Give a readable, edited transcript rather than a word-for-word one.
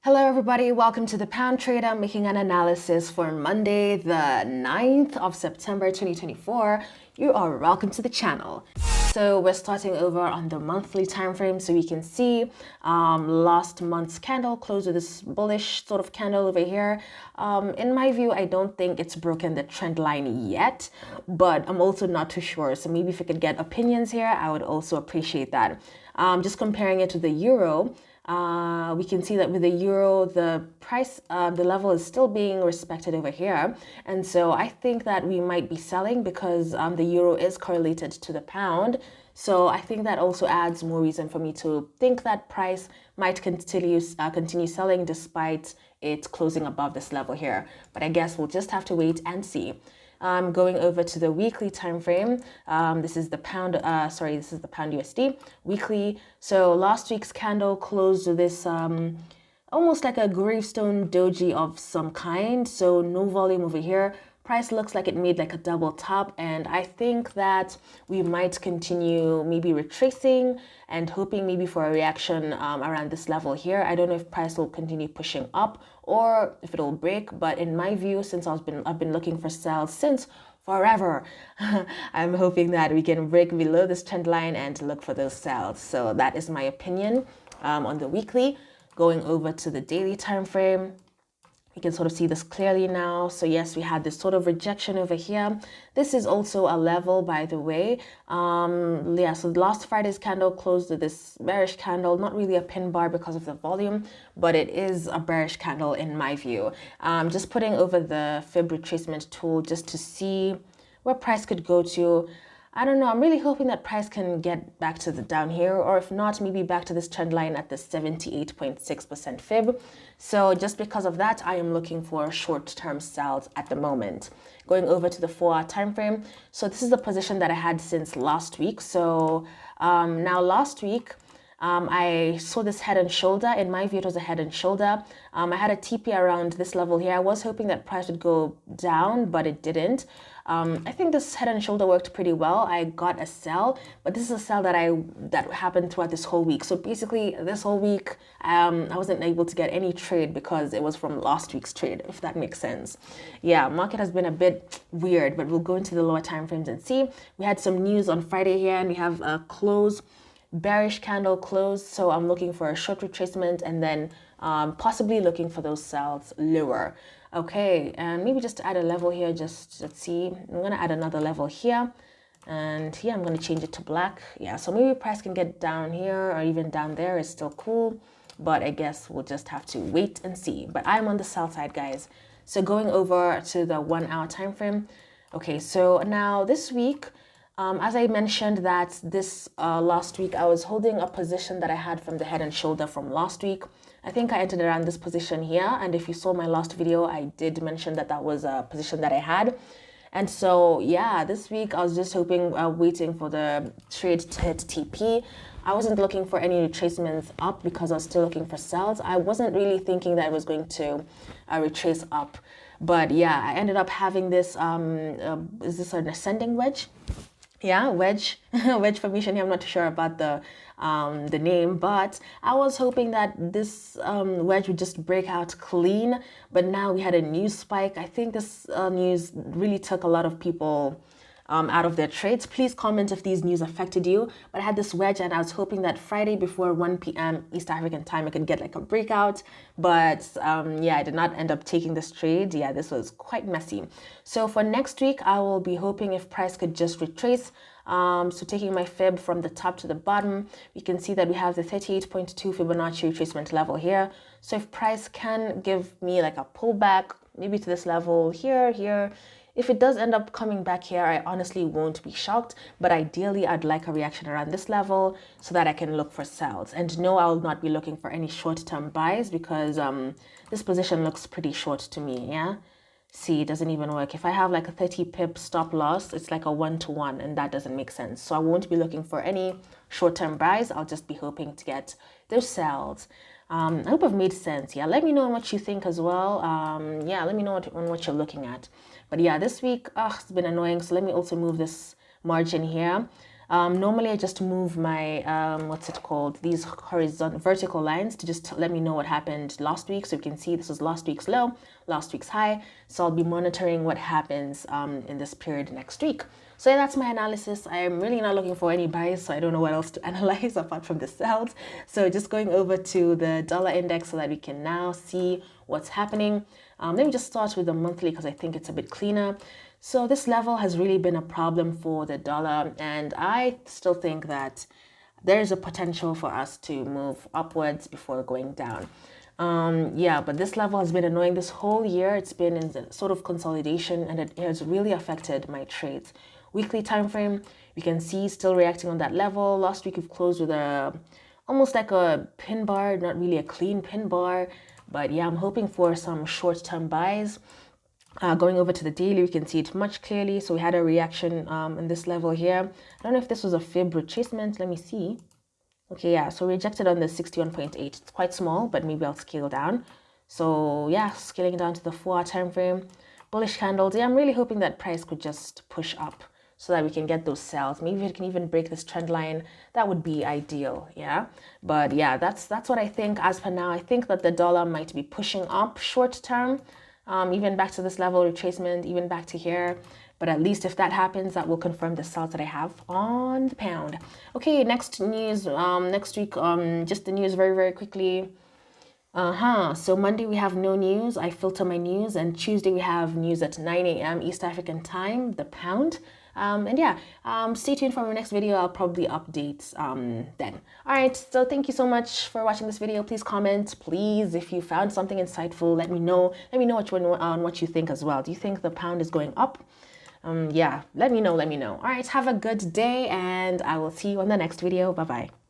Hello everybody, welcome to the Pound Trader making an analysis for Monday the 9th of September 2024. You are welcome to the channel. So we're starting over on the monthly time frame, so we can see last month's candle closed with this bullish sort of candle over here. In my view, I don't think it's broken the trend line yet, but I'm also not too sure. So maybe if we could get opinions here, I would also appreciate that. Just comparing it to the euro. We can see that with the euro, the price, the level is still being respected over here. And so I think that we might be selling because the euro is correlated to the pound. So I think that also adds more reason for me to think that price might continue selling despite it closing above this level here. But I guess we'll just have to wait and see. Going over to the weekly time frame. This is the pound. This is the pound USD weekly. So last week's candle closed with this almost like a gravestone doji of some kind. So no volume over here. Price looks like it made like a double top, and I think that we might continue maybe retracing and hoping maybe for a reaction around this level here. I don't know if price will continue pushing up or if it'll break, but in my view, since I've been looking for sales since forever, I'm hoping that we can break below this trend line and look for those sales. So that is my opinion on the weekly. Going over to the daily time frame. You can sort of see this clearly now. So yes, we had this sort of rejection over here. This is also a level, by the way. So last Friday's candle closed with this bearish candle, not really a pin bar because of the volume, but it is a bearish candle in my view. Just putting over the fib retracement tool just to see where price could go to. I don't know. I'm really hoping that price can get back to the down here, or if not, maybe back to this trend line at the 78.6% fib. So just because of that, I am looking for short-term sells at the moment. Going over to the 4-hour time frame. So this is the position that I had since last week. So now last week, I saw this head and shoulder. In my view, it was a head and shoulder. I had a TP around this level here. I was hoping that price would go down, but it didn't. I think this head and shoulder worked pretty well. I got a sell, but this is a sell that happened throughout this whole week. So basically, this whole week, I wasn't able to get any trade because it was from last week's trade, if that makes sense. Yeah, market has been a bit weird, but we'll go into the lower time frames and see. We had some news on Friday here, and we have a bearish candle close. So I'm looking for a short retracement and then possibly looking for those sells lower. Okay, and maybe just to add a level here, just let's see. I'm gonna add another level here, and here I'm gonna change it to black. Yeah, so maybe price can get down here or even down there. It's still cool, but I guess we'll just have to wait and see. But I'm on the sell side, guys. So going over to the 1-hour time frame. Okay, so now this week, as I mentioned that this last week, I was holding a position that I had from the head and shoulder from last week. I think I entered around this position here. And if you saw my last video, I did mention that that was a position that I had. And so, yeah, this week I was just hoping, waiting for the trade to hit TP. I wasn't looking for any retracements up because I was still looking for sells. I wasn't really thinking that it was going to retrace up. But yeah, I ended up having this, is this an ascending wedge? Yeah, wedge formation here. I'm not too sure about the name, but I was hoping that this wedge would just break out clean. But now we had a news spike. I think this news really took a lot of people out of their trades. Please comment if these news affected you. But I had this wedge, and I was hoping that Friday before 1 p.m. East African time, I could get like a breakout. But yeah, I did not end up taking this trade. Yeah, this was quite messy. So for next week, I will be hoping if price could just retrace. So taking my fib from the top to the bottom, we can see that we have the 38.2 Fibonacci retracement level here. So if price can give me like a pullback, maybe to this level here, if it does end up coming back here, I honestly won't be shocked. But ideally, I'd like a reaction around this level so that I can look for sells. And no, I will not be looking for any short-term buys because this position looks pretty short to me, yeah? See, it doesn't even work. If I have like a 30 pip stop loss, it's like a 1-to-1, and that doesn't make sense. So I won't be looking for any short-term buys. I'll just be hoping to get those sells. I hope I've made sense. Yeah, let me know what you think as well. Yeah, let me know what you're looking at. But yeah, this week, it's been annoying. So let me also move this margin here. Normally I just move my what's it called, these horizontal vertical lines to just let me know what happened last week. So you can see this was last week's low, last week's high. So I'll be monitoring what happens in this period next week. So yeah, that's my analysis. I'm really not looking for any buys, so I don't know what else to analyze apart from the sells. So just going over to the dollar index so that we can now see what's happening. Let me just start with the monthly because I think it's a bit cleaner. So this level has really been a problem for the dollar, and I still think that there is a potential for us to move upwards before going down. Yeah, but this level has been annoying this whole year. It's been in the sort of consolidation, and it has really affected my trades. Weekly time frame, you can see still reacting on that level. Last week we've closed with a almost like a pin bar, not really a clean pin bar, but yeah, I'm hoping for some short-term buys. Going over to the daily, we can see it much clearly. So we had a reaction in this level here. I don't know if this was a fib retracement. Let me see. Okay, yeah, so rejected on the 61.8. It's quite small, but maybe I'll scale down. So yeah, scaling down to the 4-hour time frame. Bullish candles. Yeah, I'm really hoping that price could just push up so that we can get those sells. Maybe it can even break this trend line. That would be ideal, yeah. But yeah, that's what I think as per now. I think that the dollar might be pushing up short term. Even back to this level retracement, even back to here. But at least if that happens, that will confirm the sells that I have on the pound. Okay, next news, next week, just the news very, very quickly. So Monday we have no news. I filter my news, and Tuesday we have news at 9 a.m. East African time, the pound. And yeah, stay tuned for my next video. I'll probably update then. All right, so thank you so much for watching this video. Please comment, please, if you found something insightful. Let me know. Let me know what you think as well. Do you think the pound is going up? Yeah, let me know. All right, have a good day, and I will see you on the next video. Bye bye.